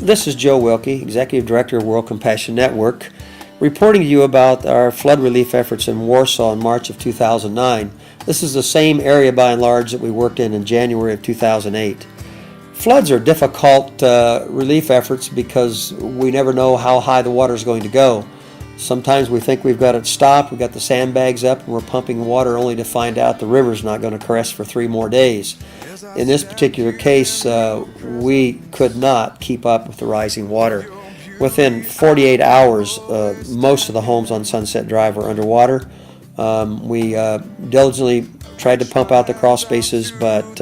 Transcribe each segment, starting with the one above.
This is Joe Wilkie, Executive Director of World Compassion Network, reporting to you about our flood relief efforts in Warsaw in March of 2009. This is the same area by and large that we worked in January of 2008. Floods are difficult relief efforts because we never know how high the water is going to go. Sometimes we think we've got it stopped, we've got the sandbags up, and we're pumping water only to find out the river's not going to crest for 3 more days. In this particular case, we could not keep up with the rising water. Within 48 hours, most of the homes on Sunset Drive were underwater. We diligently tried to pump out the crawl spaces, but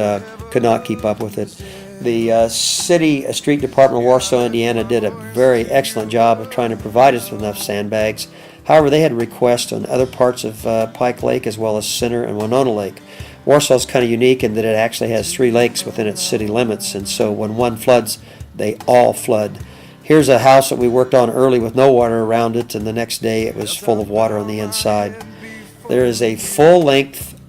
could not keep up with it. The City Street Department of Warsaw, Indiana did a very excellent job of trying to provide us with enough sandbags. However, they had requests on other parts of Pike Lake as well as Center and Winona Lake. Warsaw is kind of unique in that it actually has 3 lakes within its city limits, and so when one floods, they all flood. Here's a house that we worked on early with no water around it, and the next day it was full of water on the inside. There is a full-length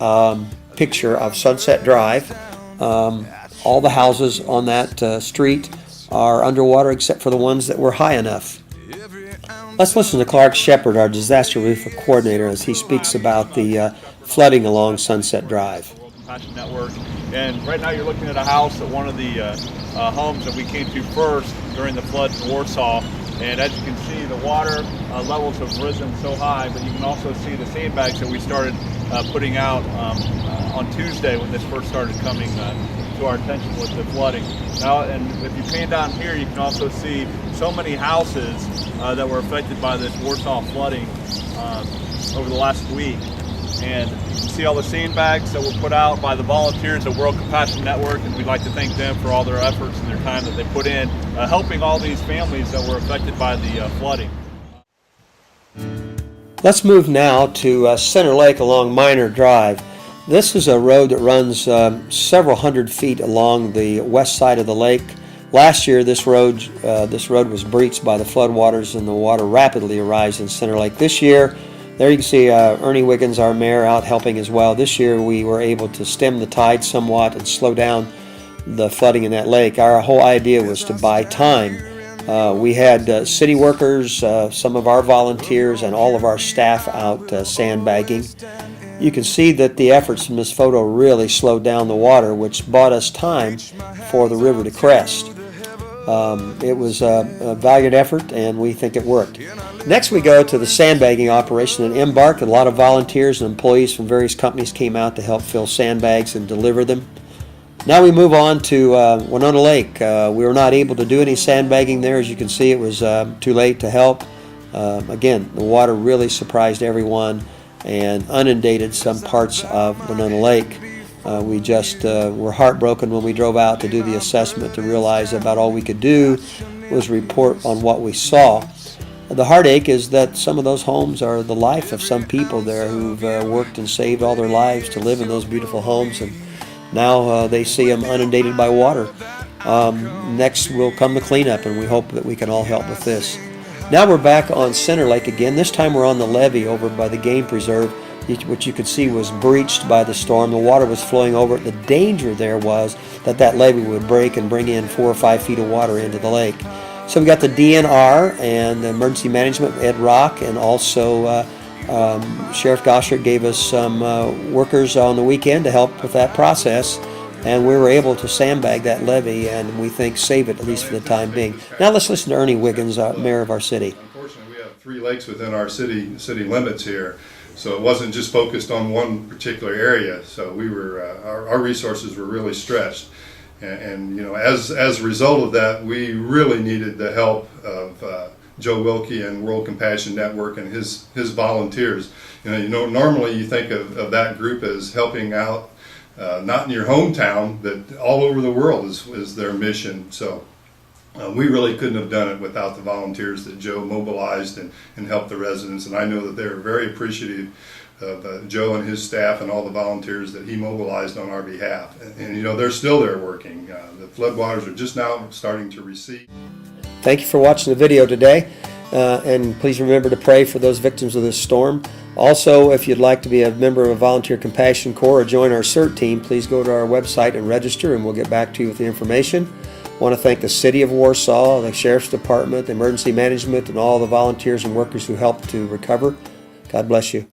picture of Sunset Drive. All the houses on that street are underwater except for the ones that were high enough. Let's listen to Clark Shepard, our disaster relief coordinator, as he speaks about the flooding along Sunset Drive. World Compassion Network, and right now you're looking at a house at one of the homes that we came to first during the flood in Warsaw. And as you can see, the water levels have risen so high, but you can also see the sandbags that we started putting out on Tuesday when this first started coming to our attention with the flooding. Now, and if you pan down here, you can also see so many houses that were affected by this Warsaw flooding over the last week. And you can see all the sandbags that were put out by the volunteers at World Compassion Network, and we'd like to thank them for all their efforts and their time that they put in helping all these families that were affected by the flooding. Let's move now to Center Lake along Minor Drive. This is a road that runs several hundred feet along the west side of the lake. Last year, this road was breached by the floodwaters, and the water rapidly arose in Center Lake. This year, there you can see Ernie Wiggins, our mayor, out helping as well. This year we were able to stem the tide somewhat and slow down the flooding in that lake. Our whole idea was to buy time. We had city workers, some of our volunteers, and all of our staff out sandbagging. You can see that the efforts in this photo really slowed down the water, which bought us time for the river to crest. It was a valiant effort, and we think it worked. Next, we go to the sandbagging operation in Embark. A lot of volunteers and employees from various companies came out to help fill sandbags and deliver them. Now we move on to Winona Lake. We were not able to do any sandbagging there. As you can see, it was too late to help. Again, the water really surprised everyone and inundated some parts of Winona Lake. We just were heartbroken when we drove out to do the assessment to realize about all we could do was report on what we saw. The heartache is that some of those homes are the life of some people there who've worked and saved all their lives to live in those beautiful homes, and now they see them inundated by water. Next will come the cleanup, and we hope that we can all help with this. Now we're back on Center Lake again. This time we're on the levee over by the game preserve, which you could see was breached by the storm. The water was flowing over it. The danger there was that that levee would break and bring in 4 or 5 feet of water into the lake. So we got the DNR and Emergency Management, Ed Rock, and also Sheriff Goshert gave us some workers on the weekend to help with that process, and we were able to sandbag that levee and we think save it, at least for the time being. Now let's listen to Ernie Wiggins, mayor of our city. Unfortunately, we have 3 lakes within our city limits here, so it wasn't just focused on one particular area. So we were our resources were really stretched. And you know, as a result of that, we really needed the help of Joe Wilkie and World Compassion Network and his volunteers. You know, normally you think of that group as helping out, not in your hometown, but all over the world is their mission. So we really couldn't have done it without the volunteers that Joe mobilized and helped the residents. And I know that they were very appreciative of Joe and his staff and all the volunteers that he mobilized on our behalf. And you know, they're still there working. The floodwaters are just now starting to recede. Thank you for watching the video today, and please remember to pray for those victims of this storm. Also, if you'd like to be a member of a Volunteer Compassion Corps or join our CERT team, please go to our website and register, and we'll get back to you with the information. Want to thank the City of Warsaw, the Sheriff's Department, the Emergency Management, and all the volunteers and workers who helped to recover. God bless you.